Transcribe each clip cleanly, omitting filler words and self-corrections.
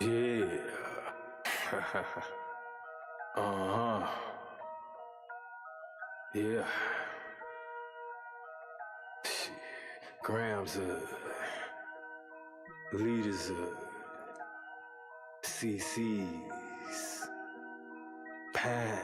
Yeah. uh-huh. Yeah. Shit. Grams leaders CC's pounds.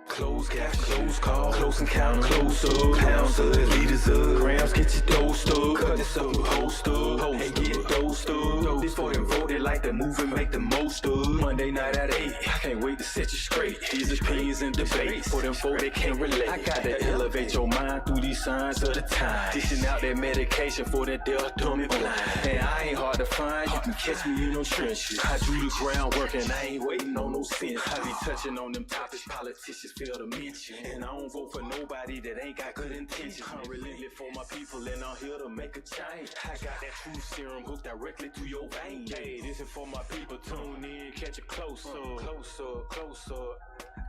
Close cash, close call, close encounter, close up, pounds of liters of grams, get your dose up, cut this up, post up, hey, get dosed up. This for them voted like the movement, make the most of. Monday night at 8, I can't wait to set you straight. These opinions and debates for them folk that can't relate. I gotta elevate your mind through these signs of the time. Dishing out that medication for that deaf, dumb, and blind. And I ain't hard to find, you can catch me in them trenches. I do the groundwork and I ain't waiting on no sense. I be touching on them topics politicians feel to mention. And I don't vote for nobody that ain't got good intentions. I'm relentless for my people and I'm here to make a change. I got that truth serum hooked directly to your vein. Hey, this is for my people, tune in, catch a close up, close up, close up,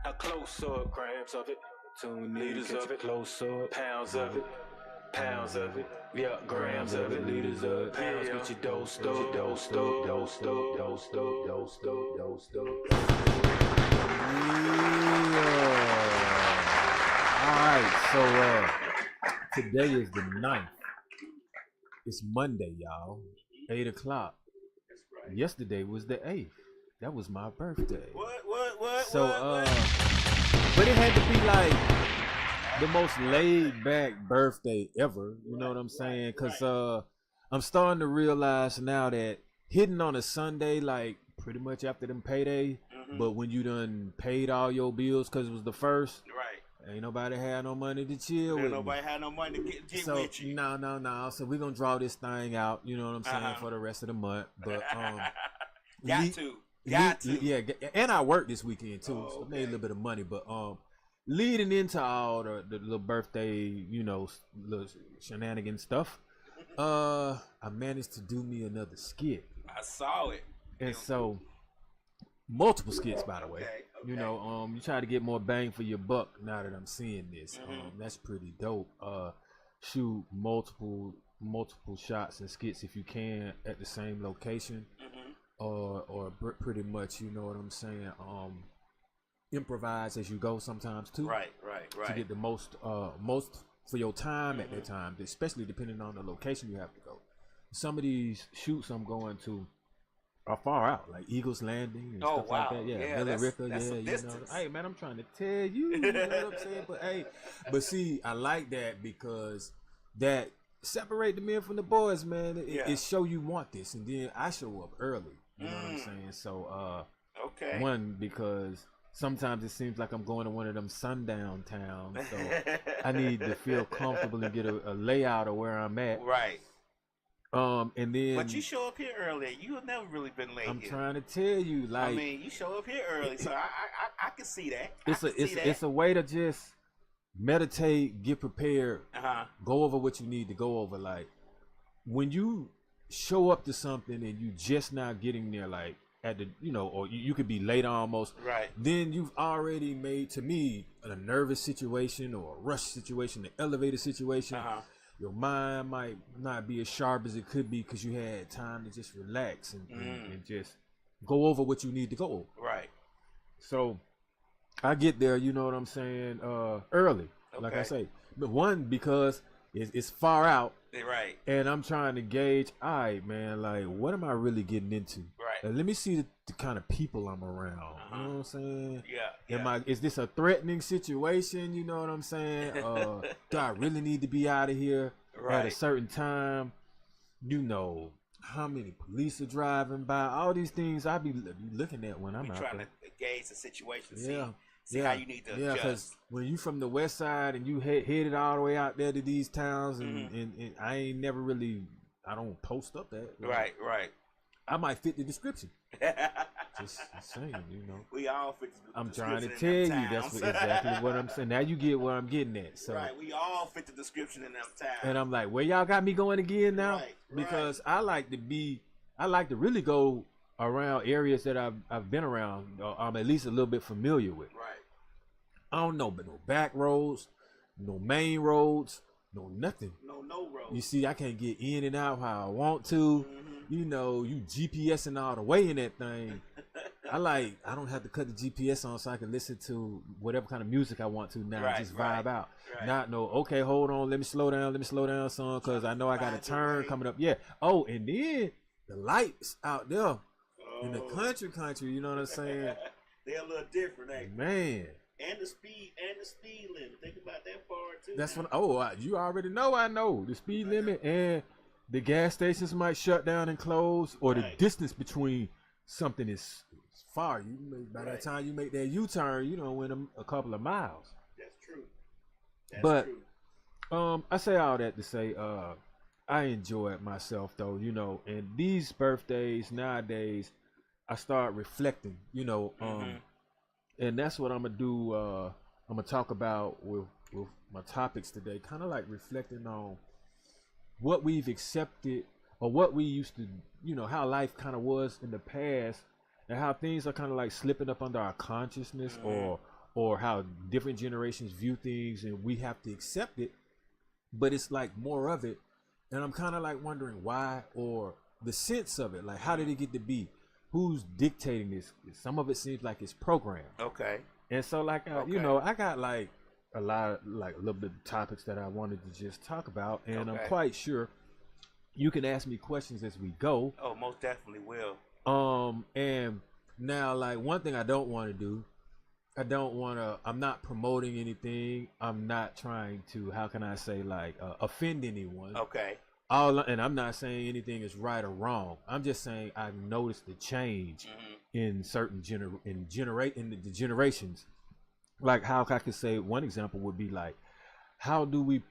a close up, grams of it, tune in, liters of it, close up, pounds of it. Pounds of it, yeah, grams of it, liters of it, pounds, get your dose, dose, dose, dose, dose, dose, dose, dose, dose. Alright, so today is the 9th. It's Monday, y'all. 8 o'clock. Yesterday was the 8th. That was my birthday. What? So but it had to be like the most laid back birthday ever. You know what I'm saying? Cause I'm starting to realize now that hitting on a Sunday, like pretty much after them payday, but when you done paid all your bills cause it was the first. Right. Ain't nobody had no money to chill with. Nobody had no money to get so, with you. No. So we're gonna draw this thing out, you know what I'm saying, for the rest of the month. But got to. Yeah, and I work this weekend too, so I made a little bit of money. But leading into all the little birthday, you know, little shenanigan stuff, I managed to do me another skit. I saw it. And so multiple skits, by the way. Okay. You know, you try to get more bang for your buck now that I'm seeing this. That's pretty dope. Shoot multiple shots and skits if you can at the same location, or pretty much, you know what I'm saying. Improvise as you go sometimes too. Right. To get the most for your time at that time, especially depending on the location you have to go. Some of these shoots I'm going to are far out, like Eagles Landing and stuff like that. Yeah, Villa Rica. That's Yeah, some you know. distance. Hey man, I'm trying to tell you, you know what I'm saying. But hey, see, I like that because that separate the men from the boys, man. It show you want this, and then I show up early. You know what I'm saying? So, one, because sometimes it seems like I'm going to one of them sundown towns, so I need to feel comfortable and get a layout of where I'm at. Right. And then. But you show up here earlier. You have never really been late. I'm here. trying to tell you, like. I mean, you show up here early, so I can see that. It's a way to just meditate, get prepared, go over what you need to go over. Like when you show up to something and you just now getting there, like at the, you know, or you could be late almost. Right. Then you've already made, to me, a nervous situation or a rush situation, an elevator situation. Your mind might not be as sharp as it could be because you had time to just relax and just go over what you need to go over. Right. So I get there, you know what I'm saying, early, like I say. But one, because it's far out. Right. And I'm trying to gauge, all right, man, like, what am I really getting into? Right. Let me see the kind of people I'm around. You know what I'm saying? Yeah. Is this a threatening situation? You know what I'm saying? Do I really need to be out of here at a certain time? You know, how many police are driving by? All these things I be looking at when I'm out there. Trying to gauge the situation. Yeah. See how you need to adjust. Yeah, because when you from the west side and you headed all the way out there to these towns, and I ain't never really, I don't post up that. Right. I might fit the description. Just saying, you know. We all fit the I'm trying to description tell in you, them that's towns. exactly what I'm saying. Now you get where I'm getting at. So. Right, we all fit the description in them towns. And I'm like, where y'all got me going again now? Right. Because I like to really go around areas that I've been around, or I'm at least a little bit familiar with. Right. I don't know, but no back roads, no main roads, no nothing. No road. You see, I can't get in and out how I want to. you know, you GPSing all the way in that thing. I don't have to cut the GPS on so I can listen to whatever kind of music I want to now and just vibe out. Not no, okay, hold on, let me slow down, son, because I know I got a turn coming up. Yeah. Oh, and then the lights out there in the country, you know what I'm saying? They're a little different, Man. And the speed limit. Think about that part too. That's what. You already know. I know the speed limit and the gas stations might shut down and close, or the distance between something is far. By that time you make that U-turn, you know, went a couple of miles. That's true. I say all that to say, I enjoy it myself though, you know. And these birthdays nowadays, I start reflecting, you know. And that's what I'm gonna do. I'm gonna talk about with my topics today, kind of like reflecting on what we've accepted or what we used to, you know, how life kind of was in the past, and how things are kind of like slipping up under our consciousness, or how different generations view things, and we have to accept it, but it's like more of it, and I'm kind of like wondering why, or the sense of it, like how did it get to be? Who's dictating this? Some of it seems like it's programmed. Okay. And so, like, you know, I got like a little bit of topics that I wanted to just talk about, and I'm quite sure you can ask me questions as we go. Oh, most definitely will. And now, like, one thing I don't want to do, I'm not promoting anything. I'm not trying to, how can I say, like, offend anyone. Okay. And I'm not saying anything is right or wrong. I'm just saying I've noticed the change in certain the generations. Like, how I could say one example would be like, how do we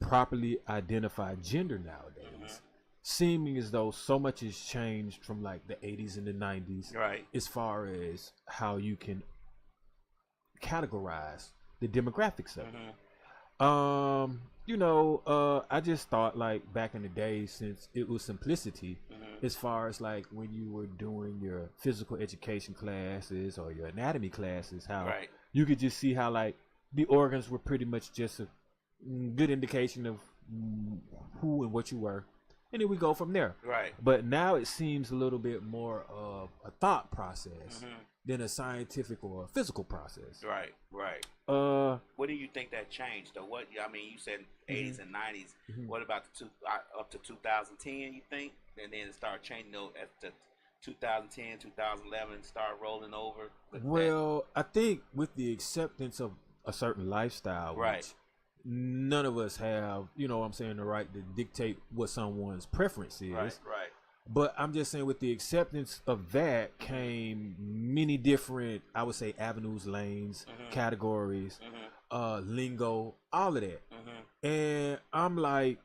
properly identify gender nowadays? Seeming as though so much has changed from like the 80s and the 90s, right? As far as how you can categorize the demographics of it. You know, I just thought like back in the day, since it was simplicity, as far as like when you were doing your physical education classes or your anatomy classes, how you could just see how like the organs were pretty much just a good indication of who and what you were. And then we go from there. Right. But now it seems a little bit more of a thought process than a scientific or a physical process. Right, right. What do you think that changed though? What, I mean, you said 80s and 90s. What about up to 2010? You think, and then it started changing though at the 2010, 2011, start rolling over. Well, I think with the acceptance of a certain lifestyle, which none of us have, you know what I'm saying, the right to dictate what someone's preference is. Right. But I'm just saying with the acceptance of that came many different, I would say, avenues, lanes, categories, lingo, all of that. And I'm like,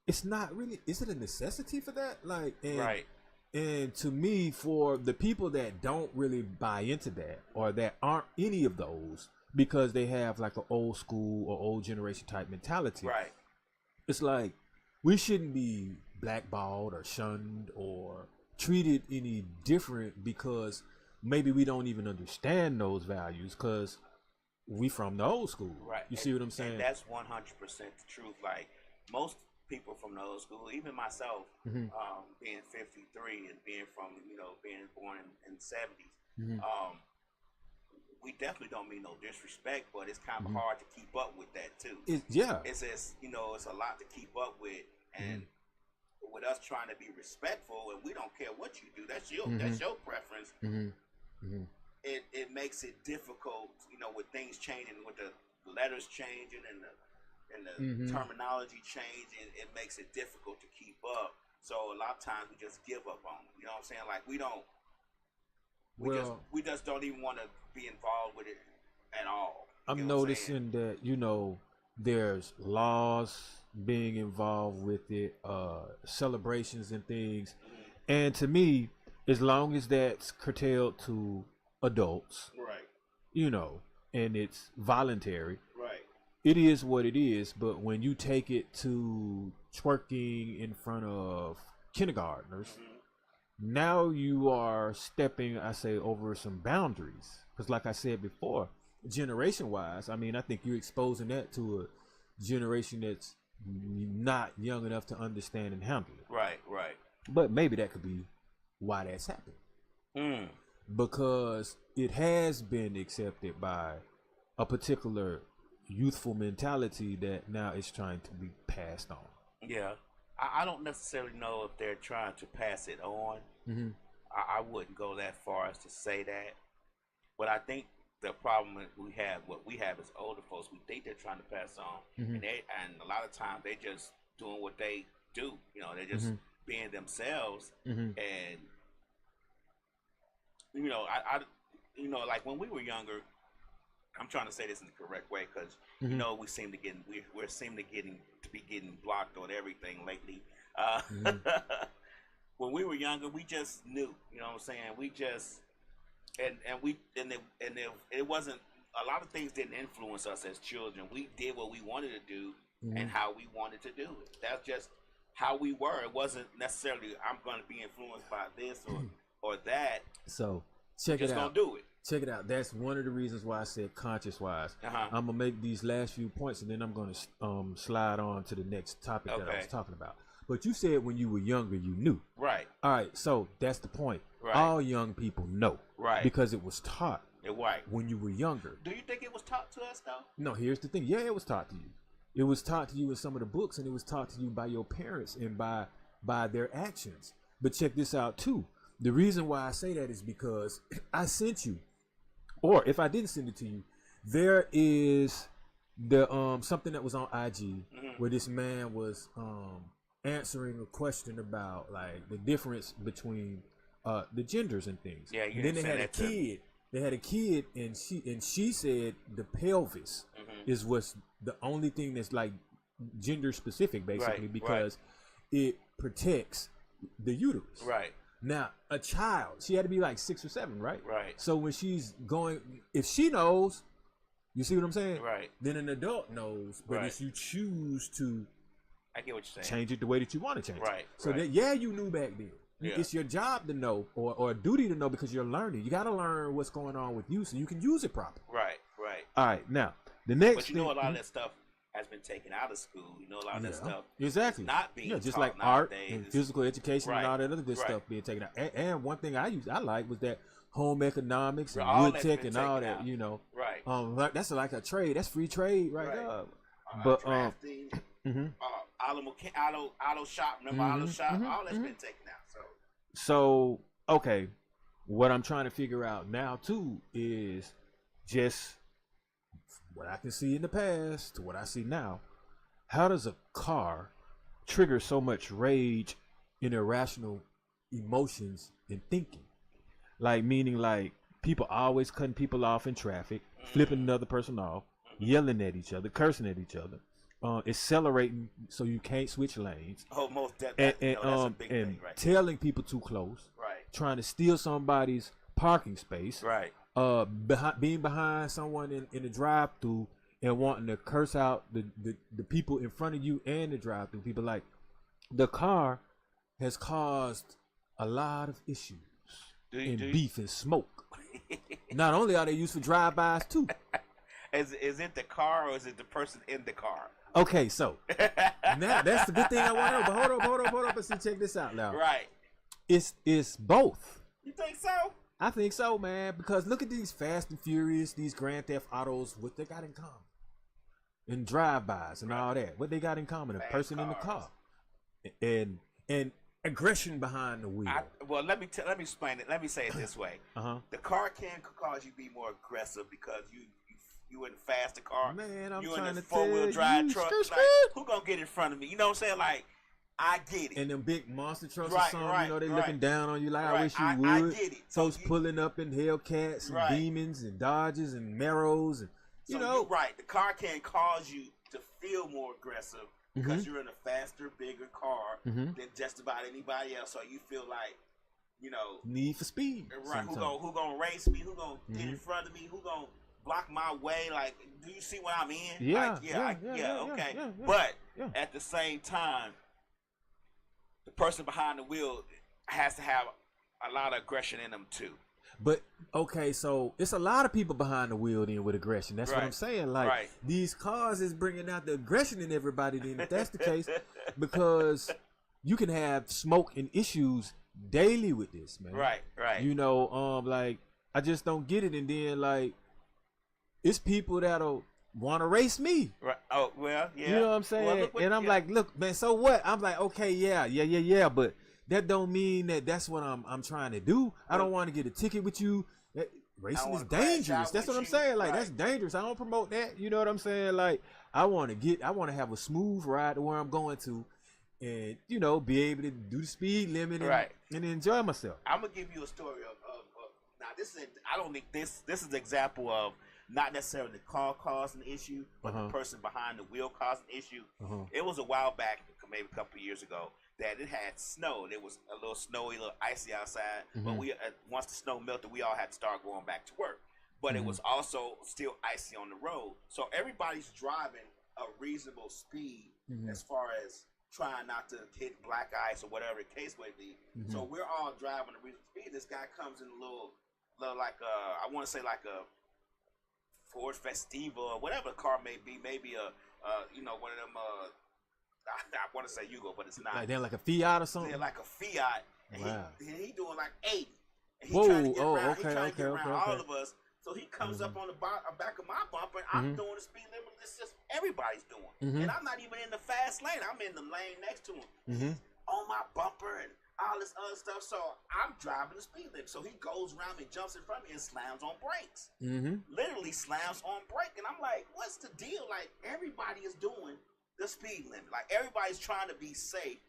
it's not really, is it a necessity for that? Like, and to me, for the people that don't really buy into that, or that aren't any of those, because they have like an old school or old generation type mentality. Right. It's like we shouldn't be blackballed or shunned or treated any different because maybe we don't even understand those values because we from the old school. Right. You see what I'm saying? And that's 100% the truth. Like most people from the old school, even myself, being 53 and being from, you know, being born in the 70s, we definitely don't mean no disrespect, but it's kind of hard to keep up with that too. It's just, you know, it's a lot to keep up with, and with us trying to be respectful, and we don't care what you do. That's your preference. It makes it difficult, you know, with things changing, with the letters changing and the terminology changing. It makes it difficult to keep up. So a lot of times we just give up on it. You know what I'm saying? Like we just don't even want to be involved with it at all. I'm noticing that, you know, there's laws being involved with it, celebrations and things. And to me, as long as that's curtailed to adults, you know, and it's voluntary, it is what it is. But when you take it to twerking in front of kindergartners, now you are stepping, I say, over some boundaries. Because like I said before, generation-wise, I mean, I think you're exposing that to a generation that's not young enough to understand and handle it. But maybe that could be why that's happened. Because it has been accepted by a particular youthful mentality that now is trying to be passed on. Yeah. I don't necessarily know if they're trying to pass it on. I wouldn't go that far as to say that. But I think the problem what we have as older folks, we think they're trying to pass on. And a lot of times they just doing what they do. You know, they're just being themselves. And, you know, you know, like when we were younger, I'm trying to say this in the correct way because you know we seem to be getting blocked on everything lately. When we were younger, we just knew, you know what I'm saying? We just it wasn't, a lot of things didn't influence us as children. We did what we wanted to do and how we wanted to do it. That's just how we were. It wasn't necessarily I'm going to be influenced by this or that. So check it out. Just gonna do it. Check it out. That's one of the reasons why I said conscious wise. I'm gonna make these last few points and then I'm gonna slide on to the next topic that I was talking about. But you said when you were younger you knew. Right. All right. So that's the point. Right. All young people know. Right. Because it was taught. Right. When you were younger. Do you think it was taught to us though? No. Here's the thing. Yeah, it was taught to you. It was taught to you in some of the books, and it was taught to you by your parents and by their actions. But check this out too. The reason why I say that is because I sent you. Or if I didn't send it to you, there is the something that was on IG where this man was answering a question about like the difference between the genders and things. Yeah, and then they had a kid. They had a kid, and she said the pelvis is what's the only thing that's like gender specific, basically, because it protects the uterus. Right. Now, a child, she had to be like 6 or 7, right? Right. So when she's going, if she knows, you see what I'm saying? Right. Then an adult knows, but if you choose to, I get what you're saying, change it the way that you want to change it. So that, yeah, you knew back then. Yeah. It's your job to know, or a duty to know, because you're learning. You got to learn what's going on with you so you can use it properly. Right. Right. All right. Now, the next But you know, a lot of that stuff has been taken out of school. You know, a lot of that stuff exactly not being just taught like nowadays. Art and physical education and all that other good stuff being taken out. And one thing I like was that home economics and wood tech and all that. You know, like, that's like a trade. That's free trade right now. But drafting, auto shop, remember auto shop, all that's been taken out. So okay, what I'm trying to figure out now too is just what I can see in the past to what I see now. How does a car trigger so much rage and irrational emotions and thinking? Like, meaning like people always cutting people off in traffic, flipping another person off, yelling at each other, cursing at each other, accelerating so you can't switch lanes. Oh, most definitely. That's a big thing, right? Telling people too close, right? Trying to steal somebody's parking space, right? Being behind someone in the drive-through and wanting to curse out the people in front of you and the drive-through people. Like, the car has caused a lot of issues and beef and smoke. Not only are they used for drive-bys too. Is it the car or is it the person in the car? Okay, so now that's the good thing I want to know. But hold up, and see, check this out now. Right. It's both. You think so? I think so, man. Because look at these Fast and Furious, these Grand Theft Autos. What they got in common? And drive-bys and all that. What they got in common? A person in the car, and aggression behind the wheel. Well, let me explain it. Let me say it this way. The car can cause you to be more aggressive because you in a faster car. Man, I'm you trying in a to 4-wheel drive truck. Like, who gonna get in front of me? You know what I'm saying? Like, I get it. And them big monster trucks or something, you know, they looking down on you like, I wish you would. I get it. Folks pulling up in Hellcats and Demons and Dodges and Marrows, and you know. You're right. The car can cause you to feel more aggressive because you're in a faster, bigger car than just about anybody else. So you feel like, you know, need for speed. Right. Who gonna race me? Who gonna get in front of me? Who gonna block my way? Like, do you see what I'm in? Yeah. Like, okay. But at the same time, the person behind the wheel has to have a lot of aggression in them too. But okay, so it's a lot of people behind the wheel then with aggression. That's what I'm saying. Like, these cars is bringing out the aggression in everybody then, if that's the case, because you can have smoke and issues daily with this, man. Right. You know, like I just don't get it, and then like it's people that'll want to race me. Right. Oh well, yeah. You know what I'm saying? Well, and I'm like, look, man, so what? I'm like, okay, yeah, but that don't mean that that's what I'm trying to do. I don't want to get a ticket with you. Racing is dangerous. That's what I'm saying. Like, that's dangerous. I don't promote that. You know what I'm saying? Like, I want to have a smooth ride to where I'm going to, and you know, be able to do the speed limit and enjoy myself. I'm gonna give you a story of now. This is I don't think this is an example of not necessarily the car causing the issue, but the person behind the wheel causing the issue. It was a while back, maybe a couple of years ago, that it had snowed. It was a little snowy, a little icy outside. But we once the snow melted, we all had to start going back to work. But it was also still icy on the road. So everybody's driving a reasonable speed as far as trying not to hit black ice or whatever the case may be. So we're all driving a reasonable speed. This guy comes in a little like I want to say like a Ford Festiva or whatever the car may be, maybe a you know, one of them I want to say Yugo, but it's not. Like they're like a Fiat or something. They're like a Fiat, and he doing like 80. And he Whoa! trying to get around, Okay, he trying to get around okay. all of us. So he comes up on the back of my bumper, and I'm doing the speed limit. It's just everybody's doing, and I'm not even in the fast lane. I'm in the lane next to him. He's on my bumper and all this other stuff. So I'm driving the speed limit. So he goes around me, jumps in front of me, and slams on brakes. Literally slams on brake, and I'm like, "What's the deal?" Like everybody is doing the speed limit. Like everybody's trying to be safe,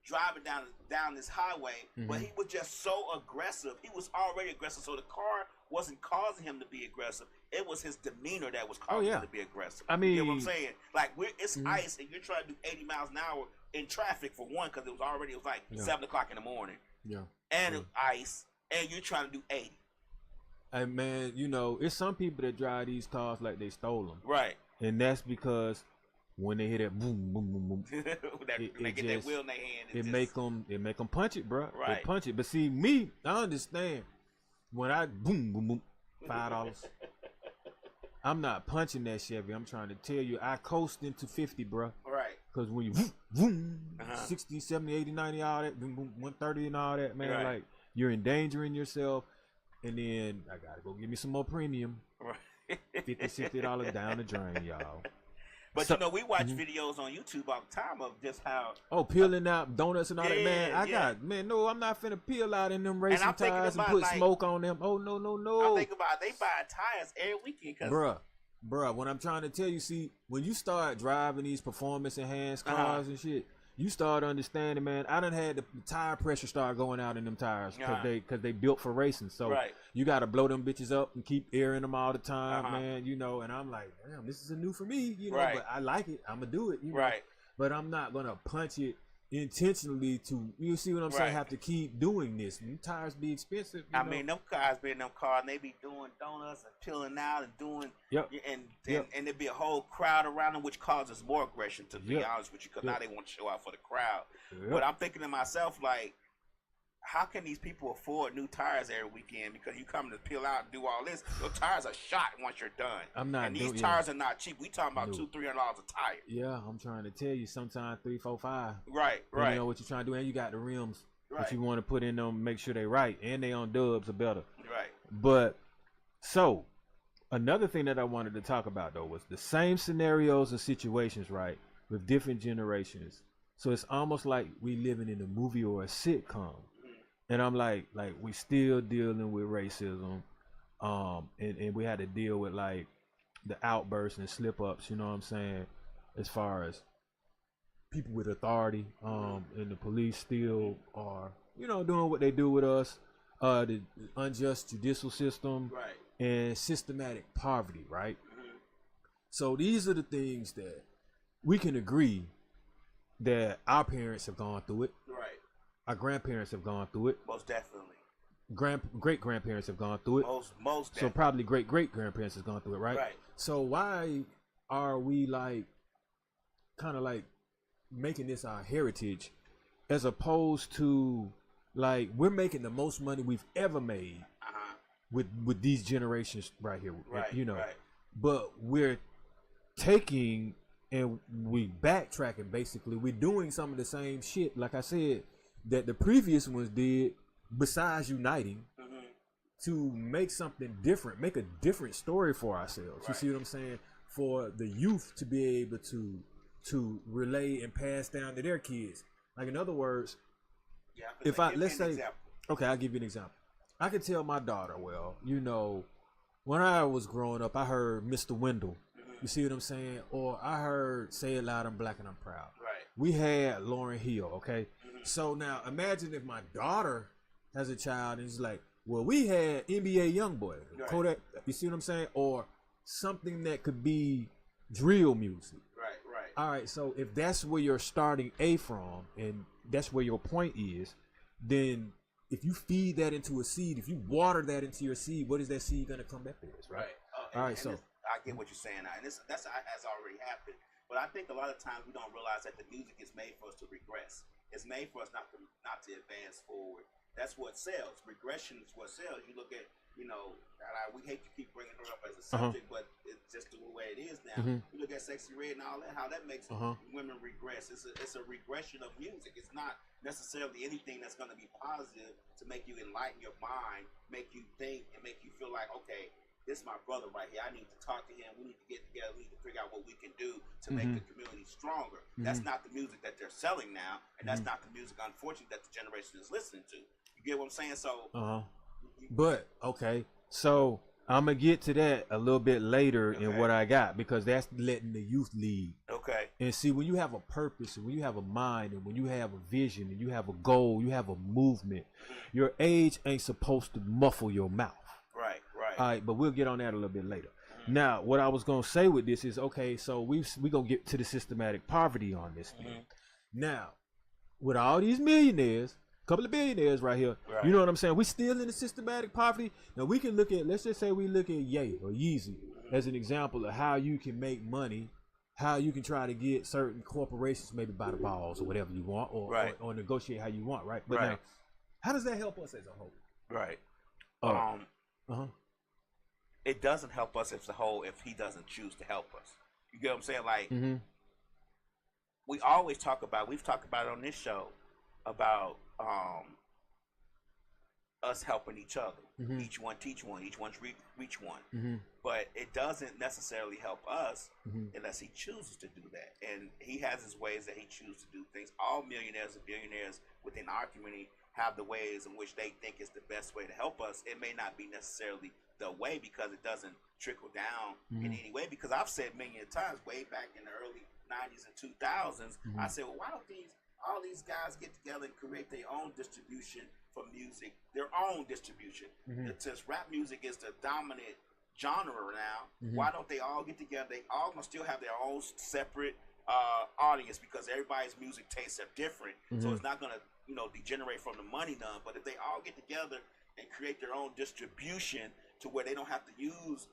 driving down this highway. But he was just so aggressive. He was already aggressive, so the car wasn't causing him to be aggressive. It was his demeanor that was causing him to be aggressive. I mean, you know what I'm saying? Like it's ice, and you're trying to do 80 miles an hour in traffic for one, because it was like 7 o'clock in the morning. And it's ice, and you're trying to do 80. And man, you know, it's some people that drive these cars like they stole them. Right. And that's because when they hear that boom, boom, boom, boom, they get that wheel in their hand. It make them punch it, bro. Right. They punch it. But see, me, I understand when I boom, boom, boom, $5. I'm not punching that Chevy. I'm trying to tell you, I coast into 50, bro. Right. Because when you boom, 60, 70, 80, 90, all that, boom, boom, 130 and all that, man, like you're endangering yourself. And then I gotta go get me some more premium. Right. $50, $60 down the drain, y'all. But so, you know, we watch videos on YouTube all the time of just how peeling out donuts and all that, man. No, I'm not finna peel out in them racing tires and put smoke on them. Oh no. I'm thinking about they buy tires every weekend, bruh. What I'm trying to tell you, see, when you start driving these performance enhanced cars and shit, you start understanding, man. I done had the tire pressure start going out in them tires because they built for racing. So you got to blow them bitches up and keep airing them all the time, man. You know, and I'm like, damn, this is a new for me, you know. But I like it. I'm gonna do it, you know. But I'm not gonna punch it intentionally to, you see what I'm saying? Have to keep doing this. Them tires be expensive. I mean, them cars be in them cars, and they be doing donuts and peeling out and doing, and there be a whole crowd around them, which causes more aggression, to be honest with you, because now they want to show out for the crowd. But I'm thinking to myself, like, how can these people afford new tires every weekend? Because you come to peel out and do all this, your tires are shot once you're done. And these tires are not cheap. We talking about $200-300 a tire. Yeah, I'm trying to tell you, sometimes 3, 4, 5. Right. You know what you're trying to do, and you got the rims that you want to put in them, make sure they right, and they on dubs or better. Right. But so another thing that I wanted to talk about though was the same scenarios and situations, right, with different generations. So it's almost like we living in a movie or a sitcom. And I'm like we still dealing with racism, and we had to deal with like the outbursts and slip ups, you know what I'm saying, as far as people with authority, and the police still are, you know, doing what they do with us, the unjust judicial system, and systematic poverty, right? So these are the things that we can agree that our parents have gone through it. Our grandparents have gone through it. Most definitely. Great grandparents have gone through it. Most definitely. So probably great grandparents have gone through it, right? So why are we like kind of like making this our heritage, as opposed to like we're making the most money we've ever made with these generations right here, you know? But we're taking and we backtracking. Basically, we're doing some of the same shit, like I said, that the previous ones did. Besides uniting, to make something different, make a different story for ourselves. You see what I'm saying? For the youth to be able to relay and pass down to their kids. Like in other words, if I let's say, okay, I'll give you an example. I could tell my daughter, well, you know, when I was growing up, I heard Mr. Wendell. You see what I'm saying? Or I heard Say It Loud, I'm Black and I'm Proud. Right. We had Lauryn Hill, okay? So now imagine if my daughter has a child and she's like, well, we had NBA Youngboy, Kodak, you see what I'm saying? Or something that could be drill music. Right. All right, so if that's where you're starting from, and that's where your point is, then if you feed that into a seed, if you water that into your seed, what is that seed going to come back with, right? All right, so I get what you're saying now, and that's has already happened. But I think a lot of times we don't realize that the music is made for us to regress. It's made for us not to advance forward. That's what sells. Regression is what sells. You look at, you know, we hate to keep bringing her up as a subject, but it's just the way it is now. You look at Sexy Red and all that, how that makes women regress. It's a regression of music. It's not necessarily anything that's going to be positive to make you enlighten your mind, make you think, and make you feel like, okay, this is my brother right here. I need to talk to him. We need to get together. We need to figure out what we can do to make the community stronger. That's not the music that they're selling now, and that's not the music, unfortunately, that the generation is listening to. You get what I'm saying? So, but okay, so I'm gonna get to that a little bit later in what I got, because that's letting the youth lead. Okay. And see, when you have a purpose, and when you have a mind, and when you have a vision, and you have a goal, you have a movement, your age ain't supposed to muffle your mouth. Right. All right, but we'll get on that a little bit later. Now, what I was gonna say with this is, okay, so we gonna get to the systematic poverty on this thing. Now, with all these millionaires, couple of billionaires right here, you know what I'm saying? We still in the systematic poverty. Now we can look at, let's just say we look at Ye or Yeezy as an example of how you can make money, how you can try to get certain corporations maybe by the balls or whatever you want, or negotiate how you want, right? But now, how does that help us as a whole? Right. It doesn't help us as a whole if he doesn't choose to help us. You get what I'm saying? Like, we always talk about, we've talked about it on this show, about us helping each other. Each one teach one, each one's reach one. But it doesn't necessarily help us unless he chooses to do that. And he has his ways that he chooses to do things. All millionaires and billionaires within our community have the ways in which they think is the best way to help us. It may not be necessarily the way, because it doesn't trickle down in any way. Because I've said many times, way back in the early 90s and 2000s, I said, well, why don't all these guys get together and create their own distribution for music, their own distribution? Since rap music is the dominant genre now, why don't they all get together? They all must still have their own separate audience, because everybody's music tastes are different. So it's not going to, degenerate from the money none. But if they all get together and create their own distribution to where they don't have to use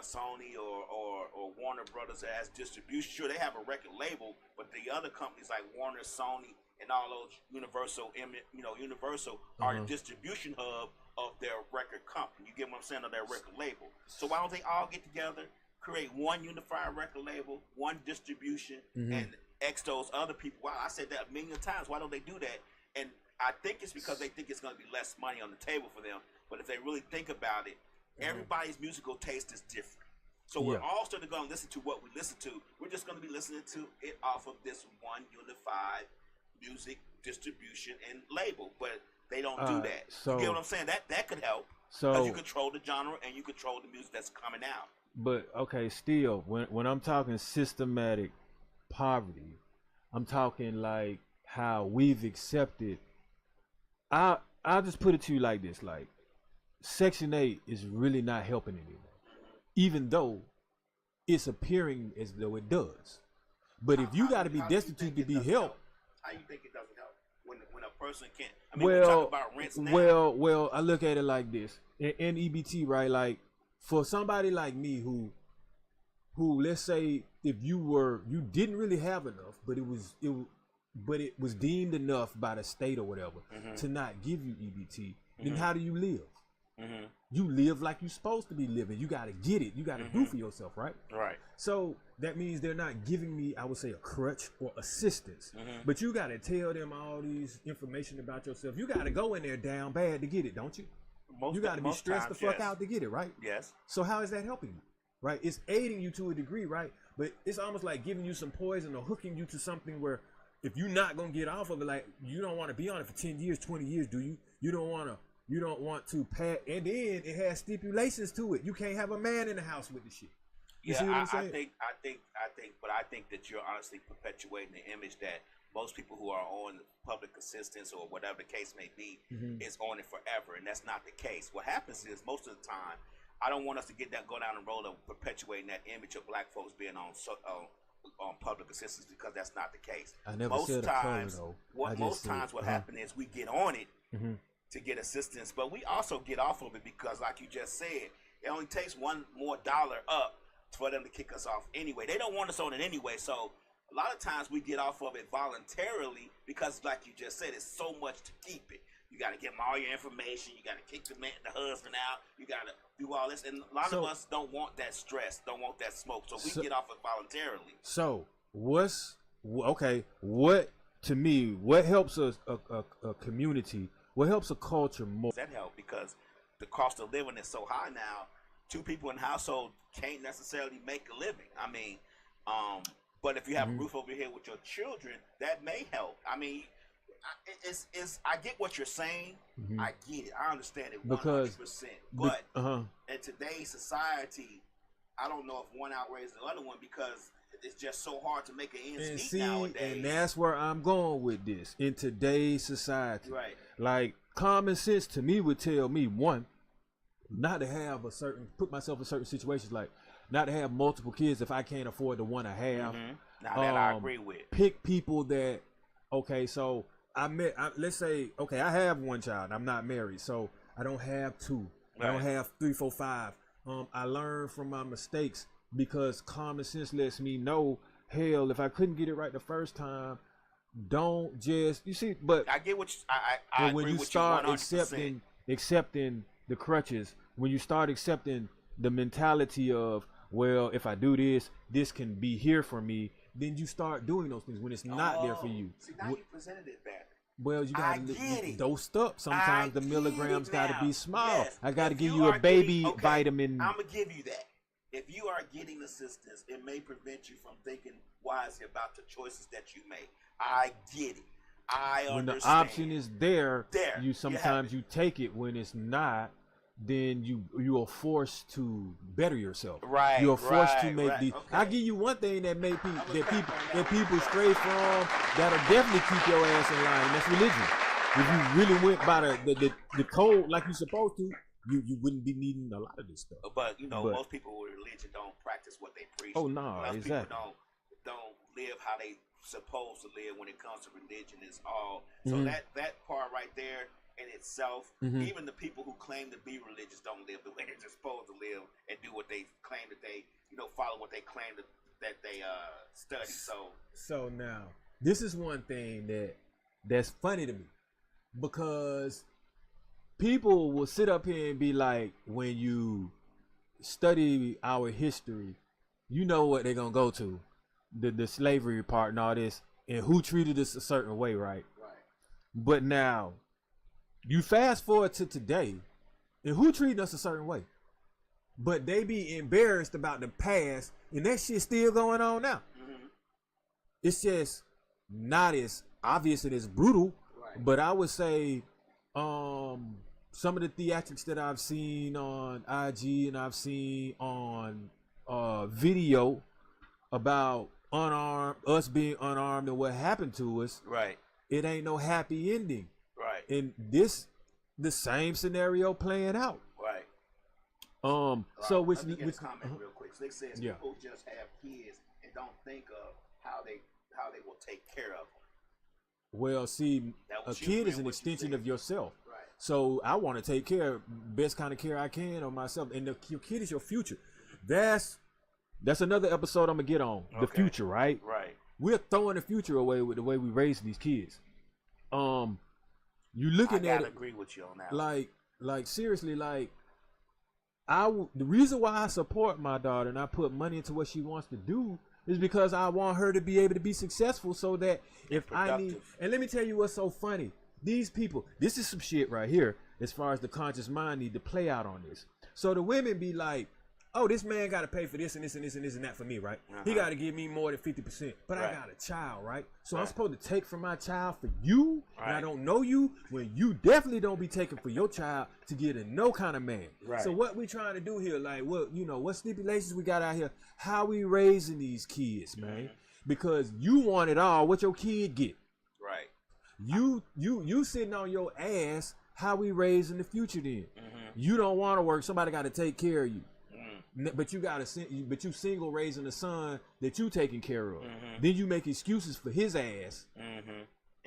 Sony or Warner Brothers as distribution. Sure, they have a record label, but the other companies like Warner, Sony, and all those Universal are the distribution hub of their record company. You get what I'm saying? Of their record label. So why don't they all get together, create one unified record label, one distribution, and X those other people? Wow, I said that a million times. Why don't they do that? And I think it's because they think it's going to be less money on the table for them. But if they really think about it, everybody's musical taste is different. So we're all still going to listen to what we listen to. We're just going to be listening to it off of this one unified music distribution and label. But they don't do that. So, you get what I'm saying? That could help. Because you control the genre and you control the music that's coming out. But, okay, still, when I'm talking systematic poverty, I'm talking like how we've accepted. I'll just put it to you like this, like, Section 8 is really not helping anymore, even though it's appearing as though it does. But if you got to be destitute to be helped, how you think it doesn't help when a person can't? I mean, we talk about rents now. Well, I look at it like this: in EBT, right? Like, for somebody like me who let's say if you didn't really have enough, but it was deemed enough by the state or whatever to not give you EBT, then how do you live? You live like you're supposed to be living. You got to get it. You got to do for yourself, right? Right. So that means they're not giving me, I would say, a crutch or assistance. But you got to tell them all these information about yourself. You got to go in there down bad to get it, don't you? You got to be stressed the fuck out to get it, right? Yes. So how is that helping you? Right? It's aiding you to a degree, right? But it's almost like giving you some poison or hooking you to something where if you're not going to get off of it, like you don't want to be on it for 10 years, 20 years, do you? You don't want to pay, and then it has stipulations to it. You can't have a man in the house with the shit. You see what I'm saying? I think that you're honestly perpetuating the image that most people who are on public assistance or whatever the case may be is on it forever, and that's not the case. What happens is most of the time, I don't want us to go down the road of perpetuating that image of black folks being on public assistance because that's not the case. I never said a color, though. Most times what happens is we get on it to get assistance, but we also get off of it because, like you just said, it only takes $1 more up for them to kick us off anyway. They don't want us on it anyway, so a lot of times we get off of it voluntarily because, like you just said, it's so much to keep it. You got to give them all your information. You got to kick the husband out. You got to do all this. And a lot of us don't want that stress, don't want that smoke. So we get off it voluntarily. So what to me, what helps a community, what helps a culture more? That help because the cost of living is so high now. 2 people in the household can't necessarily make a living. I mean, but if you have a roof over your head with your children, that may help. I mean, I get what you're saying. I get it. I understand it 100%. But in today's society, I don't know if one outweighs the other one because it's just so hard to make an ends meet nowadays. And that's where I'm going with this. In today's society, right? Like common sense to me would tell me one, not to have put myself in certain situations, like not to have multiple kids if I can't afford the one I have. Now that I agree with. Pick people that, so let's say, I have one child. I'm not married, so I don't have 2. Right. I don't have 3, 4, 5. I learn from my mistakes because common sense lets me know, hell, if I couldn't get it right the first time, don't just, you see, but I get what I when agree you with start you accepting the crutches, when you start accepting the mentality of, well, if I do this, this can be here for me, then you start doing those things when it's not there for you. See, now you presented it better. Well, you gotta dosed up. Sometimes the milligrams gotta be small. Yes. I gotta give you a baby vitamin. I'm gonna give you that. If you are getting assistance, it may prevent you from thinking wisely about the choices that you make. I get it. I understand. When the option is there, you sometimes you take it. When it's not, then you are forced to better yourself. Right. You are forced to make these. Okay. I'll give you one thing that people stray from that'll definitely keep your ass in line, and that's religion. If you really went by the code like you're supposed to, you wouldn't be needing a lot of this stuff. But most people with religion don't practice what they preach. Oh no, exactly. People don't live how they supposed to live when it comes to religion. Is all. So that part right there in itself, even the people who claim to be religious don't live the way they're supposed to live and do what they claim that they, follow what they claim that they study. So now this is one thing that's funny to me because people will sit up here and be like, when you study our history, you know what they're gonna go to, the slavery part and all this, and who treated us a certain way, right? Right. But now you fast forward to today, and who treated us a certain way? But they be embarrassed about the past, and that shit still going on now. It's just not as obvious and as brutal, right. But I would say some of the theatrics that I've seen on IG and I've seen on video about us being unarmed and what happened to us, right? It ain't no happy ending. Right. And the same scenario playing out. Right. So let me get a comment real quick. So they says people just have kids and don't think of how they will take care of them. Well, see, a kid is an extension of yourself. Right. So I want to take care, best kind of care I can on myself, and your kid is your future. That's another episode I'm gonna get on the future, right? Right. We're throwing the future away with the way we raise these kids. You looking at it. I agree with you on that. Like like seriously, like the reason why I support my daughter and I put money into what she wants to do is because I want her to be able to be successful, so that if I need, and let me tell you what's so funny. These people, this is some shit right here as far as the conscious mind need to play out on this. So the women be like, oh, this man got to pay for this and this and this and this and that for me, right? He got to give me more than 50%. But I got a child, right? So I'm supposed to take from my child for you, and I don't know you, when you definitely don't be taking for your child to get a no kind of man. Right. So what we trying to do here, like, what, you know, what stipulations we got out here? How we raising these kids, man? Because you want it all. What your kid get? Right. You sitting on your ass. How we raising the future then? You don't want to work. Somebody got to take care of you. But but you single raising a son that you taking care of. Then you make excuses for his ass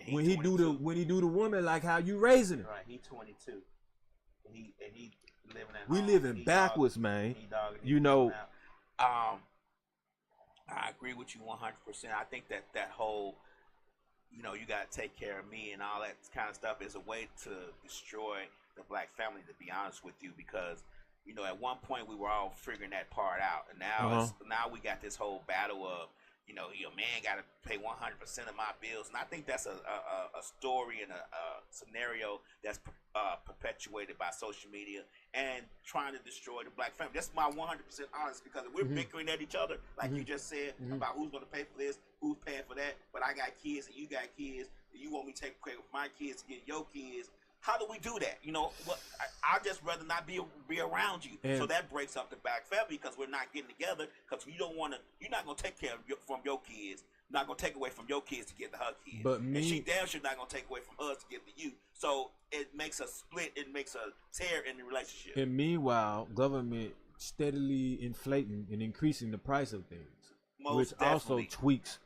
when he do the woman like how you raising him. Right, he 22. And he living at we home. living backwards, man. You know. I agree with you 100%. I think that whole, you know, you gotta take care of me and all that kind of stuff is a way to destroy the black family. To be honest with you, because, you know, at one point we were all figuring that part out, and now now we got this whole battle of, you know, your man got to pay 100% of my bills, and I think that's a story and a scenario that's perpetuated by social media and trying to destroy the black family. That's my 100% honest, because if we're bickering at each other, like you just said, about who's going to pay for this, who's paying for that, but I got kids and you got kids, and you want me to take care of my kids to get your kids. How do we do that? You know, I'd just rather not be around you. And so that breaks up the black family, because we're not getting together, because you're not going to take care of from your kids. Not going to take away from your kids to give to her kids. But and she damn sure not going to take away from us to give to you. So it makes a split. It makes a tear in the relationship. And meanwhile, government steadily inflating and increasing the price of things, which also tweaks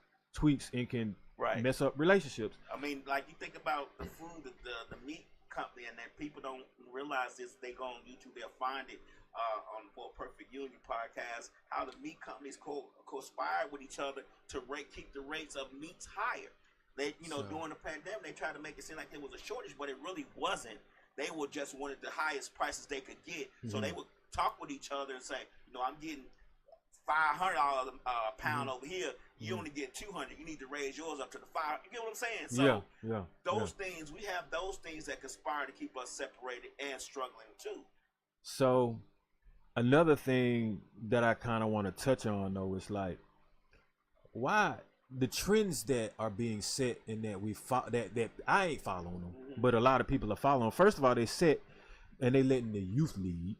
and can mess up relationships. I mean, like, you think about the food, the meat company, and that people don't realize this. They go on YouTube, they'll find it on More Perfect Union podcast, how the meat companies conspire with each other to keep the rates of meats higher. They, you know, during the pandemic, they tried to make it seem like there was a shortage, but it really wasn't. They were just wanted the highest prices they could get, so they would talk with each other and say, you know, I'm getting $500 a pound over here. You only get 200. You need to raise yours up to the 5. You get what I'm saying? So those things, we have those things that conspire to keep us separated and struggling too. So another thing that I kind of want to touch on though is like, why the trends that are being set and that that I ain't following them, but a lot of people are following. First of all, they set and they letting the youth lead.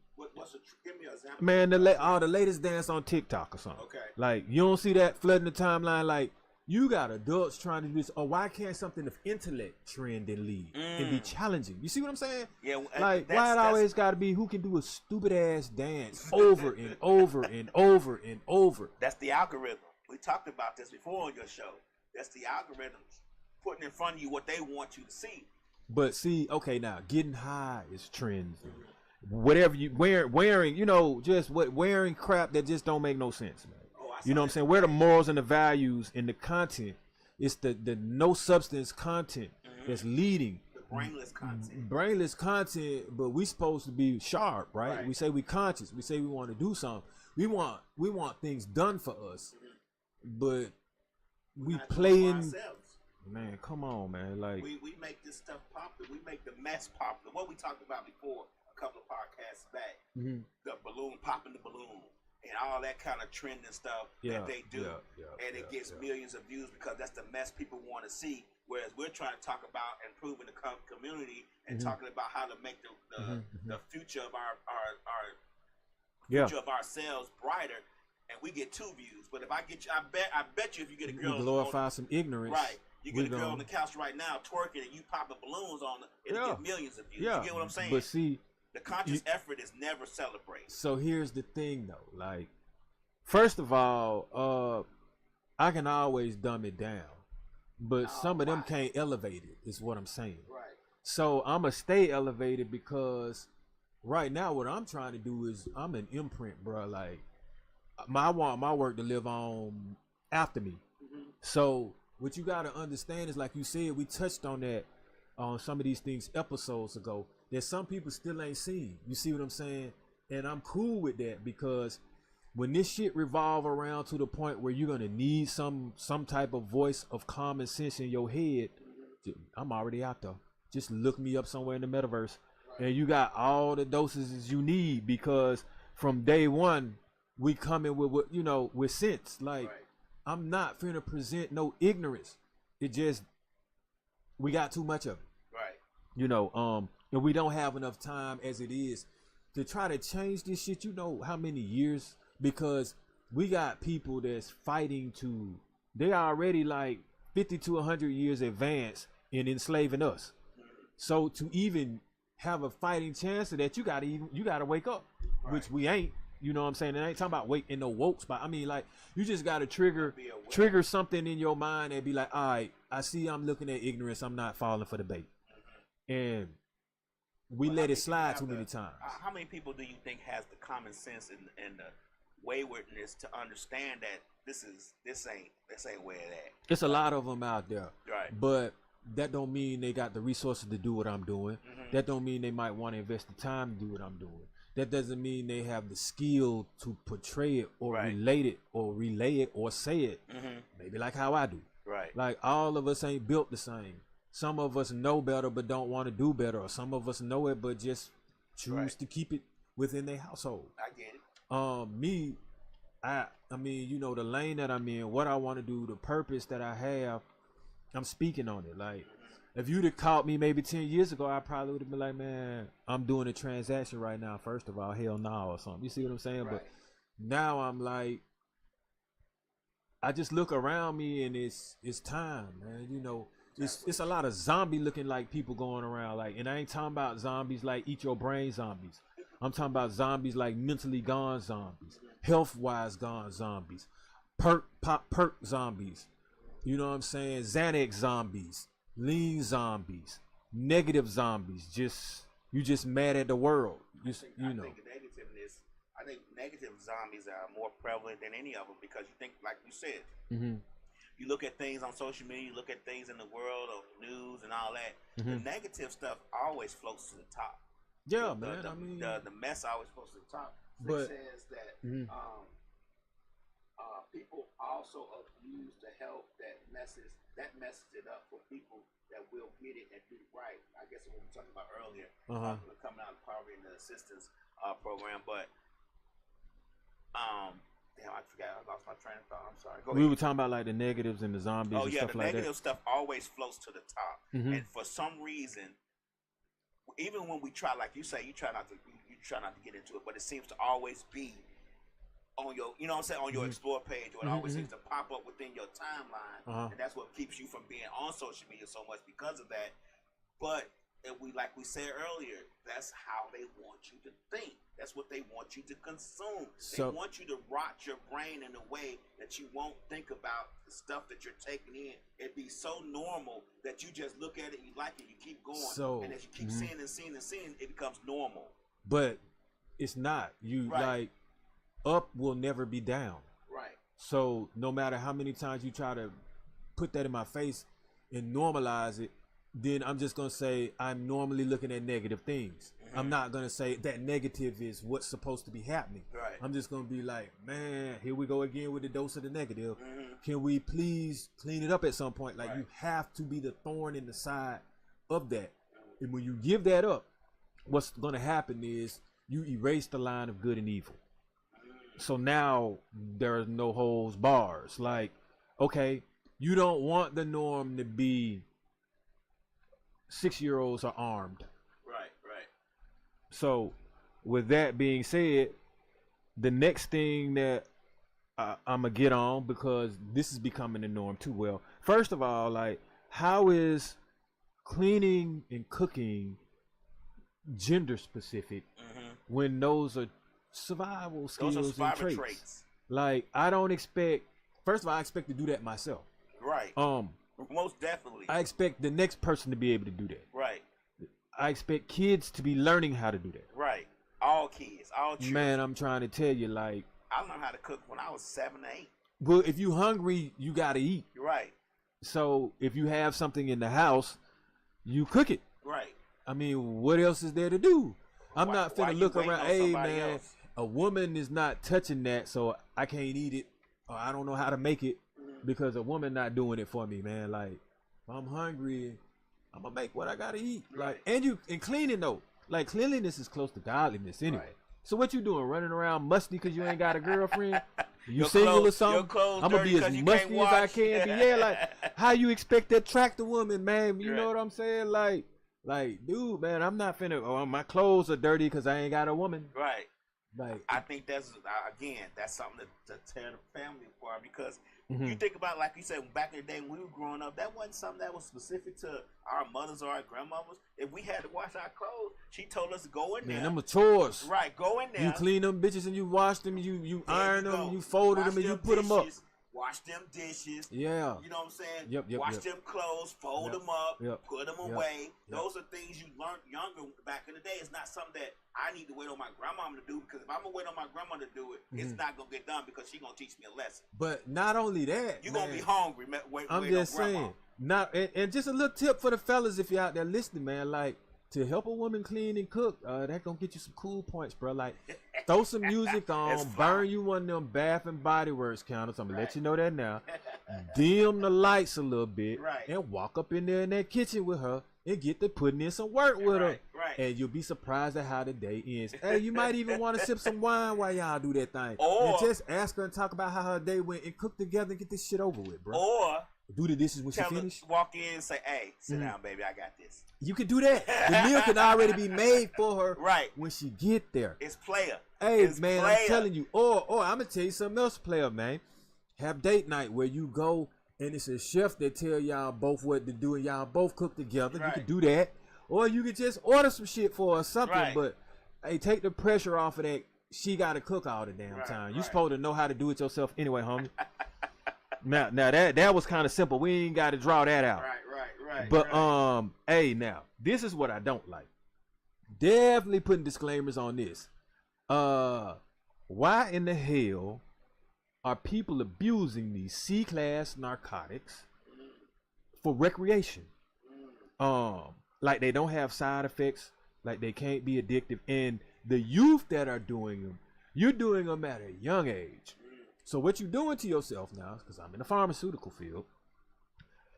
Give me an example. Man, the latest dance on TikTok or something. Okay. Like, you don't see that flooding the timeline. Like, you got adults trying to do this. Or why can't something of intellect trend and lead and be challenging? You see what I'm saying? Yeah. Like, why it always got to be who can do a stupid ass dance over and over and over and over? That's the algorithm. We talked about this before on your show. That's the algorithms putting in front of you what they want you to see. But see, okay, now getting high is trends. Whatever you wearing, you know, just wearing crap that just don't make no sense, man. You know what I'm saying? Where the morals and the values and the content, it's the no substance content that's leading. The brainless content. Brainless content, but we supposed to be sharp, right? We say we conscious. We say we want to do something. We want things done for us, but we playing. Man, come on, man. Like we make this stuff popular. We make the mess popular. What we talked about before. Couple of podcasts back, the balloon, popping the balloon, and all that kind of trend and stuff that they do, and it gets millions of views because that's the mess people want to see. Whereas we're trying to talk about improving the community and talking about how to make the future of our future of ourselves brighter, and we get 2 views. But if I get you, I bet you, if you get a girl, glorify some ignorance, right? You get a girl on the couch right now twerking, and you popping balloons on it, it'll get millions of views. You get what I'm saying? But see. The conscious effort is never celebrated. So here's the thing, though. Like, first of all, I can always dumb it down, but some of them can't elevate it. Is what I'm saying. Right. So I'ma stay elevated because right now what I'm trying to do is I'm an imprint, bro. Like, I want my work to live on after me. So what you gotta understand is, like you said, we touched on that on some of these things episodes ago. that some people still ain't seen. You see what I'm saying? And I'm cool with that because when this shit revolve around to the point where you're gonna need some type of voice of common sense in your head, I'm already out there. Just look me up somewhere in the metaverse, and you got all the dosages you need because from day one we coming with what with sense. Like I'm not finna present no ignorance. It just we got too much of it. Right. And we don't have enough time as it is to try to change this shit. You know how many years? Because we got people that's fighting they already like 50 to 100 years advanced in enslaving us. So to even have a fighting chance of that, you gotta wake up, which we ain't. You know what I'm saying? And I ain't talking about wake in no woke spot. I mean, like, you just gotta trigger something in your mind and be like, all right, I see I'm looking at ignorance. I'm not falling for the bait. And we let it slide too many times. How many people do you think has the common sense and the waywardness to understand that this ain't where it at? It's a lot of them out there. Right. But that don't mean they got the resources to do what I'm doing. That don't mean they might want to invest the time to do what I'm doing. That doesn't mean they have the skill to portray it or relate it or relay it or say it. Maybe like how I do. Right. Like all of us ain't built the same. Some of us know better but don't want to do better, or some of us know it but just choose to keep it within their household. I get it. I mean, the lane that I'm in, what I want to do, the purpose that I have, I'm speaking on it. Like, if you'd have caught me maybe 10 years ago, I probably would have been like, man, I'm doing a transaction right now. First of all, hell no, or something. You see what I'm saying? But now I'm like, I just look around me and it's time, man. It's a lot of zombie looking like people going around. Like, and I ain't talking about zombies like eat your brain zombies. I'm talking about zombies like mentally gone zombies, health wise gone zombies, perk zombies. You know what I'm saying? Xanax zombies, lean zombies, negative zombies. You just mad at the world. I think negative zombies are more prevalent than any of them because you think, like you said, you look at things on social media, you look at things in the world of news and all that. The negative stuff always floats to the top. Yeah, man. I mean, the mess always floats to the top. But it says that people also abuse the help that messes it up for people that will get it and do it right. I guess what we were talking about earlier, coming out of poverty and the assistance program. But damn, I forgot. I lost my train of thought. I'm sorry. Go ahead. We were talking about like the negatives and the zombies and stuff like that. The negative stuff always floats to the top, and for some reason, even when we try, like you say, you try not to get into it, but it seems to always be on your, on your explore page, or it always seems to pop up within your timeline, and that's what keeps you from being on social media so much because of that. But like we said earlier, that's how they want you to think. That's what they want you to consume. They want you to rot your brain in a way that you won't think about the stuff that you're taking in. It'd be so normal that you just look at it, you like it, you keep going, and as you keep seeing and seeing and seeing, it becomes normal. But it's not. Like, up will never be down. Right. So no matter how many times you try to put that in my face and normalize it, then I'm just going to say I'm normally looking at negative things. I'm not going to say that negative is what's supposed to be happening. Right. I'm just going to be like, man, here we go again with the dose of the negative. Can we please clean it up at some point? Like, you have to be the thorn in the side of that. And when you give that up, what's going to happen is you erase the line of good and evil. So now there's no holds bars. Like, okay, you don't want the norm to be 6-year-olds are armed. Right. So with that being said, the next thing that I'm gonna get on, because this is becoming the norm too. Well, first of all, like, how is cleaning and cooking gender specific when those are survival skills and traits? Like, I don't expect, first of all, I expect to do that myself. Right. Most definitely. I expect the next person to be able to do that. Right. I expect kids to be learning how to do that. Right. All kids, all children. Man, I'm trying to tell you, like, I learned how to cook when I was 7 or 8. Well, if you hungry, you gotta eat. You're right. So if you have something in the house, you cook it. Right. I mean, what else is there to do? I'm not why finna you look waiting around. on Hey somebody man, else? a woman is not touching that, so I can't eat it, or I don't know how to make it because a woman not doing it for me, man. Like, if I'm hungry, I'm gonna make what I gotta eat. Like, and cleaning though. Like, cleanliness is close to godliness anyway. Right. So what you doing? Running around musty because you ain't got a girlfriend? You Your single or clothes- something? your clothes I'm gonna dirty be as 'cause you musty can't as I wash. can be. Yeah, like how you expect to attract a woman, man? You know Right. what I'm saying? Like, dude, man, I'm not finna. Oh, my clothes are dirty because I ain't got a woman. Right. Like, I think that's again, that's something to tear the family apart because Mhm. you think about, like you said, back in the day when we were growing up, that wasn't something that was specific to our mothers or our grandmothers. If we had to wash our clothes, she told us to go in man, there. them are chores. Right, go in there. You clean them bitches and you wash them. You There iron you them. go. You folded Wash them and you put them up. dishes, Wash them dishes. Yeah. You know what I'm saying? Yep, Wash yep. them clothes, fold Yep, them up, yep, put them yep, away. yep. Those are things you learned younger back in the day. It's not something that I need to wait on my grandmama to do because if I'm gonna wait on my grandma to do it, it's Mhm. not gonna get done because she's gonna teach me a lesson. But not only that, You're man, gonna be hungry. Wait I'm on just grandma. saying. Not and just a little tip for the fellas if you're out there listening, man. Like, to help a woman clean and cook, that gonna get you some cool points, bro. Like, throw some music on, It's fire. burn you one of them Bath and Body Works counters. I'm gonna let Right. you know that now. Dim the lights a little bit, Right. and walk up in there in that kitchen with her and get to putting in some work with her. Right. And you'll be surprised at how the day ends. Hey, you might even want to sip some wine while y'all do that thing. Or- and just ask her and talk about how her day went and cook together and get this shit over with, bro. Or Do the dishes when she tell her, finish. walk in and say, "Hey, sit Mhm. down, baby. I got this." You can do that. The meal can already be made for her Right. when she get there. It's player. Hey, It's man, player. I'm telling you. Or I'm gonna tell you something else, player, man. Have date night where you go and it's a chef that tell y'all both what to do and y'all both cook together. You Right. can do that. Or you could just order some shit for her or something. Right. But hey, take the pressure off of that. She gotta cook all the damn Right, time. You right. supposed to know how to do it yourself anyway, homie. now that was kind of simple. We ain't got to draw that out. Right. But right. hey, now this is what I don't like. Definitely putting disclaimers on this. Why in the hell are people abusing these C-class narcotics for recreation? Like they don't have side effects, like they can't be addictive, and the youth that are doing them, you're doing them at a young age. So what you're doing to yourself now, because I'm in the pharmaceutical field,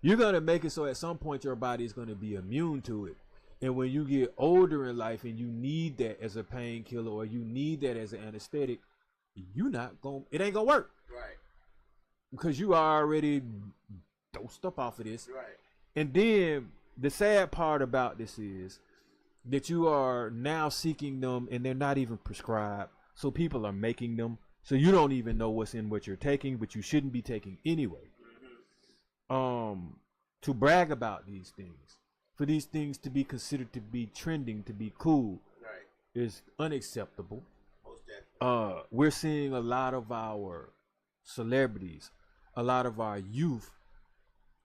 you're gonna make it so at some point your body is gonna be immune to it. And when you get older in life and you need that as a painkiller or you need that as an anesthetic, it ain't gonna work Right. because you already dosed up off of this. Right. And then the sad part about this is that you are now seeking them and they're not even prescribed. So people are making them. So you don't even know what's in what you're taking, but you shouldn't be taking anyway. To brag about these things, for these things to be considered to be trending, to be cool, Right. is unacceptable. Most definitely. We're seeing a lot of our celebrities, a lot of our youth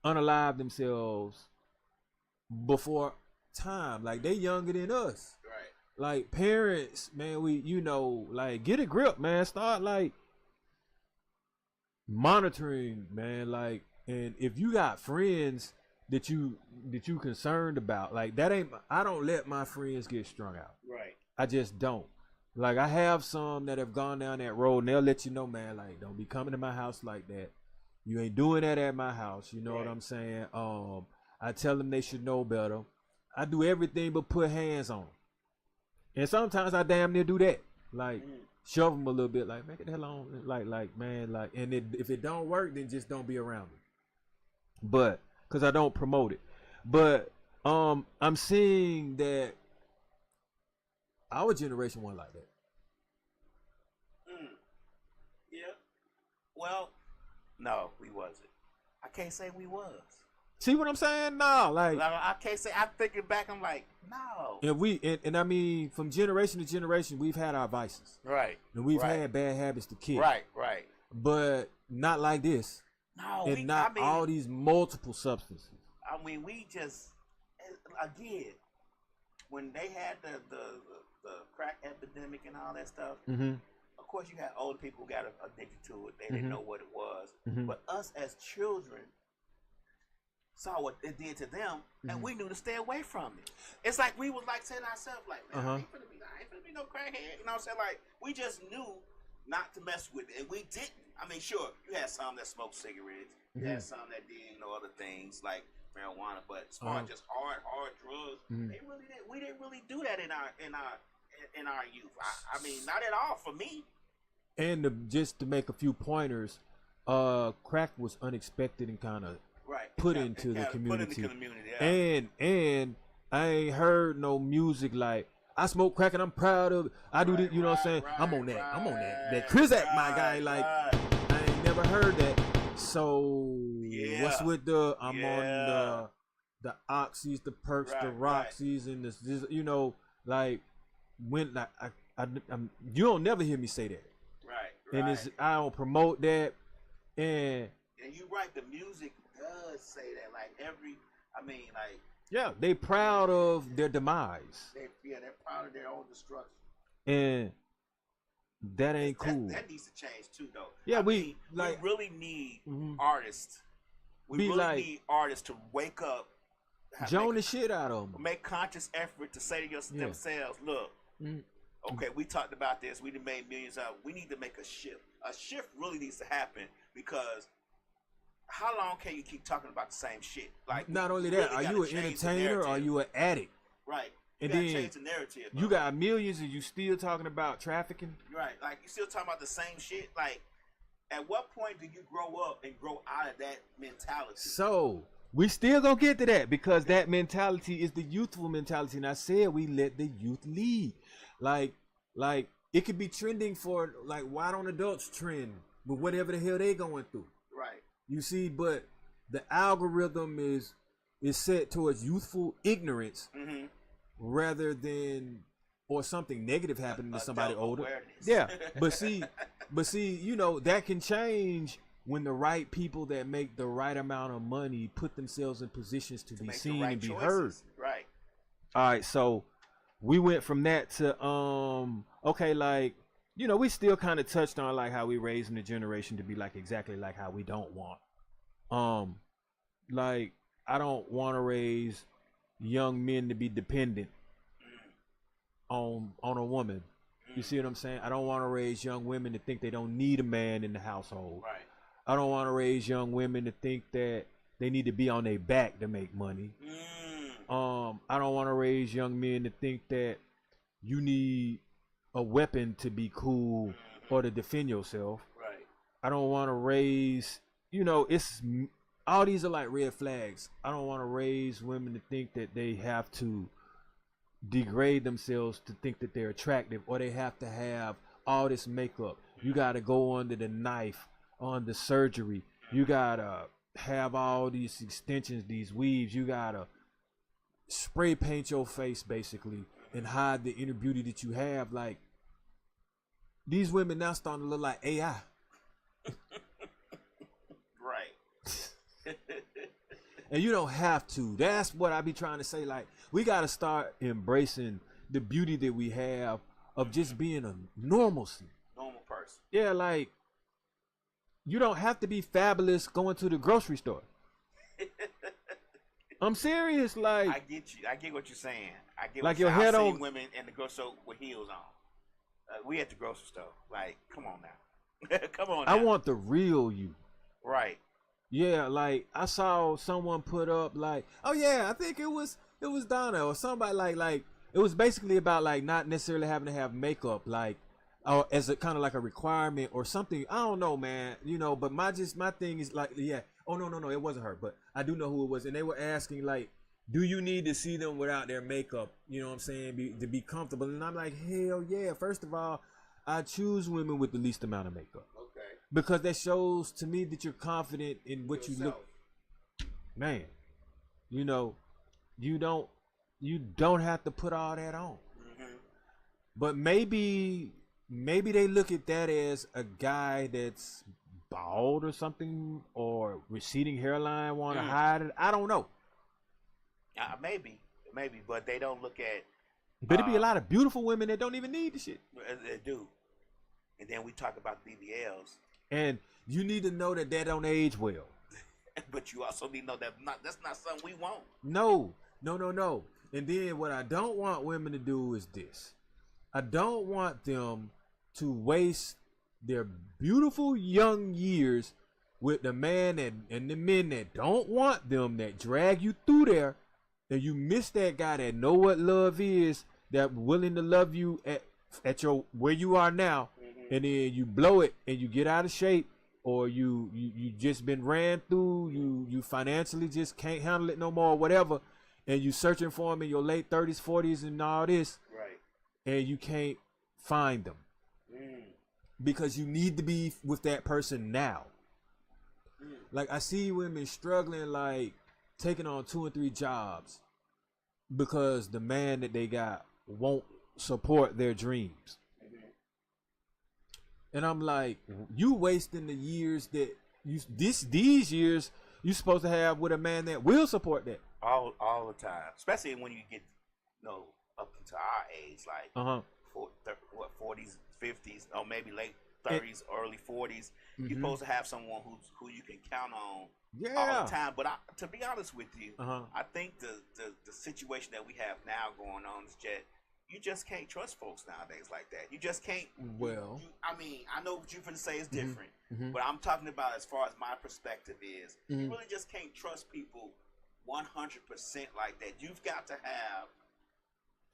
unalive themselves before time. Like they younger than us. Right. Like parents, man, like get a grip, man. Start like monitoring, man. Like, and if you got friends that you concerned about, like that ain't. I don't let my friends get strung out. Right. I just don't. Like I have some that have gone down that road and they'll let you know, man, like don't be coming to my house like that. You ain't doing that at my house. You know what I'm saying? I tell them they should know better. I do everything but put hands on them. And sometimes I damn near do that. Like shove them a little bit, like make it hell on, like man, like, and if it don't work, then just don't be around me. But because I don't promote it. But I'm seeing that our generation wasn't like that. Yeah. Well, no, we wasn't. I can't say we was. See what I'm saying? No, like, I can't say. I'm thinking back. I'm like, no. and I mean, from generation to generation, we've had our vices, Right. and we've right. had bad habits to kick, Right. but not like this, No, and not all these multiple substances. I mean, we just again when they had the crack epidemic and all that stuff. Mm-hmm. Of course, you had older people who got addicted to it. They didn't know what it was. Mhm. But us as children, saw what it did to them, and we knew to stay away from it. It's like we was like saying ourselves, like, man, I ain't finna be no crackhead. You know what I'm saying? Like, we just knew not to mess with it, and we didn't. I mean, sure, you had some that smoked cigarettes, you had some that did, other things like marijuana, but as far as just hard drugs, we didn't really do that in our youth. I mean, not at all for me. And just to make a few pointers, crack was unexpected and kind of put into the community. And I ain't heard no music like, I smoke crack and I'm proud of it. I do this, you know what I'm saying? I'm on that. That Krizak, my guy, like, I ain't never heard that. So what's with the on the oxys, the perks, the roxys, and this, you know, like when like you don't never hear me say that. Right. And it's, I don't promote that. And you're right, the music does say that. Like like yeah, they proud of their demise. They're proud of their own destruction. And that ain't cool. That needs to change too, though. Yeah, we really need artists. We really need artists to wake up, join the shit out of them. Make conscious effort to say to themselves, "Look, okay, we talked about this. We done made millions out. We need to make a shift. A shift really needs to happen because." How long can you keep talking about the same shit? Like, not only that, are you an entertainer or are you an addict? Right. You gotta change the narrative. You got millions and you still talking about trafficking? Right. Like, you still talking about the same shit? Like, at what point do you grow up and grow out of that mentality? So, we still gonna get to that because that mentality is the youthful mentality. And I said we let the youth lead. Like it could be trending for, like, why don't adults trend with whatever the hell they going through? Right. You see, but the algorithm is set towards youthful ignorance rather than or something negative happening to somebody older. Awareness. Yeah, but see, you know, that can change when the right people that make the right amount of money put themselves in positions to be seen and be heard. Right. All right, so we went from that to okay, like, you know, we still kind of touched on like how we raising the generation to be like exactly like how we don't want. Like, I don't want to raise young men to be dependent on a woman. You see what I'm saying? I don't want to raise young women to think they don't need a man in the household. Right. I don't want to raise young women to think that they need to be on their back to make money. I don't want to raise young men to think that you need a weapon to be cool or to defend yourself. Right. I don't want to raise, you know, it's all these are like red flags. I don't want to raise women to think that they have to degrade themselves to think that they're attractive or they have to have all this makeup. You got to go under the knife, on the surgery. You got to have all these extensions, these weaves. You got to spray paint your face basically and hide the inner beauty that you have. Like, these women now starting to look like AI. Right. And you don't have to. That's what I be trying to say. Like, we got to start embracing the beauty that we have of just being a normalcy. Normal person. Yeah, like, you don't have to be fabulous going to the grocery store. I'm serious. Like, I get you. I get what you're saying. I get like what your you're saying. head I've on seen women in the grocery store with heels on. We at the grocery store. Like, come on now. Come on now. I want the real you. Right. Yeah, like, I saw someone put up like, oh yeah, I think it was Donna or somebody like it was basically about like not necessarily having to have makeup, like, or as a kind of like a requirement or something. I don't know, man. You know, but my thing is like, yeah. Oh no, it wasn't her, but I do know who it was, and they were asking like, do you need to see them without their makeup? You know what I'm saying? To be comfortable. And I'm like, hell yeah. First of all, I choose women with the least amount of makeup. Okay. Because that shows to me that you're confident in what you look. Man, you know, you don't have to put all that on. But maybe they look at that as a guy that's bald or something, or receding hairline, want to hide it. I don't know. Maybe, but they don't look at. But it'd be a lot of beautiful women that don't even need the shit. They do. And then we talk about BBLs. And you need to know that don't age well. but you also need to know that's not something we want. No. And then what I don't want women to do is this. I don't want them to waste their beautiful young years with the man and the men that don't want them, that drag you through there, and you miss that guy that know what love is, that willing to love you at your where you are now, and then you blow it and you get out of shape, or you just been ran through, you financially just can't handle it no more, or whatever, and you searching for him in your late 30s, 40s, and all this, Right. and you can't find them because you need to be with that person now. Like, I see women struggling, like taking on 2 and 3 jobs because the man that they got won't support their dreams. And I'm like, you wasting the years that these years you supposed to have with a man that will support that. All the time, especially when you get, up into our age, like 40s, 50s, or maybe late 30s, early 40s. You're supposed to have someone who you can count on all the time. But to be honest with you, I think the situation that we have now going on is you just can't trust folks nowadays like that. You just can't. Well, I mean, I know what you're going to say is different, but I'm talking about as far as my perspective is, you really just can't trust people 100% like that. You've got to have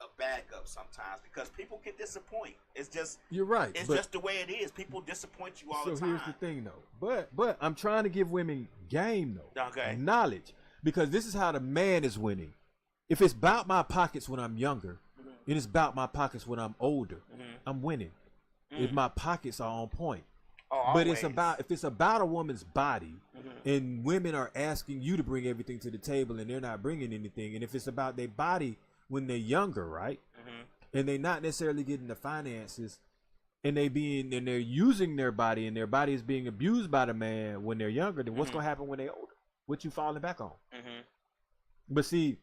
a backup sometimes because people can disappoint. It's just you're right. It's just the way it is. People disappoint you all the time. So here's the thing, though. But I'm trying to give women game, though. Okay. Knowledge, because this is how the man is winning. If it's about my pockets when I'm younger, and it's about my pockets when I'm older, I'm winning. If my pockets are on point. But if it's about a woman's body, and women are asking you to bring everything to the table, and they're not bringing anything, and if it's about their body when they're younger, right, and they're not necessarily getting the finances, and they're using their body, and their body is being abused by the man when they're younger, then what's gonna happen when they're older? What you falling back on? But see,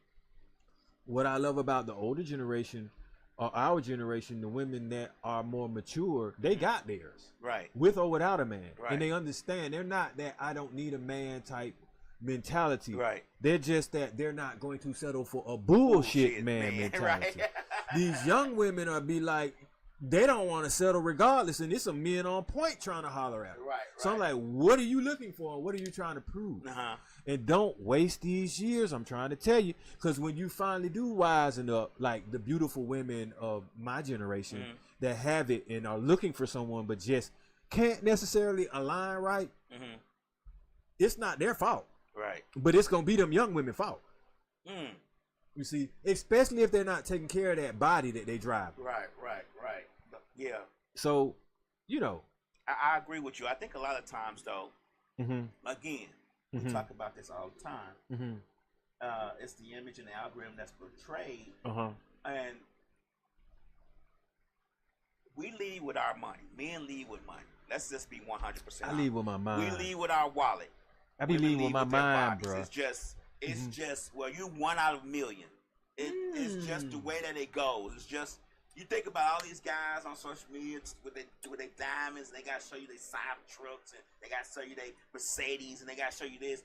what I love about the older generation, or our generation, the women that are more mature, they got theirs. Right. With or without a man. Right. And they understand. They're not that I don't need a man type mentality. Right. They're just that they're not going to settle for a bullshit man mentality. Right. These young women are be like, they don't want to settle regardless, and it's a men on point trying to holler at them. Right. So I'm like, what are you looking for? What are you trying to prove? And don't waste these years, I'm trying to tell you, because when you finally do wisen up, like the beautiful women of my generation that have it and are looking for someone but just can't necessarily align right, it's not their fault. Right. But it's going to be them young women's fault. You see, especially if they're not taking care of that body that they drive. Right. Yeah. So, I agree with you. I think a lot of times, though, again, we talk about this all the time. It's the image and the algorithm that's portrayed, and we lead with our money. Men lead with money. Let's just be 100%. I lead with my mind. We lead with our wallet. I be leading with my mind, bro. It's just well, you 1 out of a million. It's just the way that it goes. It's just you think about all these guys on social media with their diamonds. They gotta show you their Cybertrucks, and they gotta show you their Mercedes, and they gotta show you this.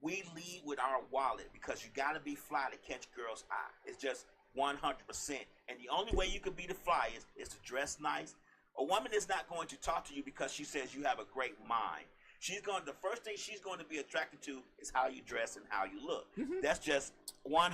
We lead with our wallet because you gotta be fly to catch girls' eye. It's just 100%. And the only way you can be the flyest is to dress nice. A woman is not going to talk to you because she says you have a great mind. The first thing she's going to be attracted to is how you dress and how you look. That's just 100%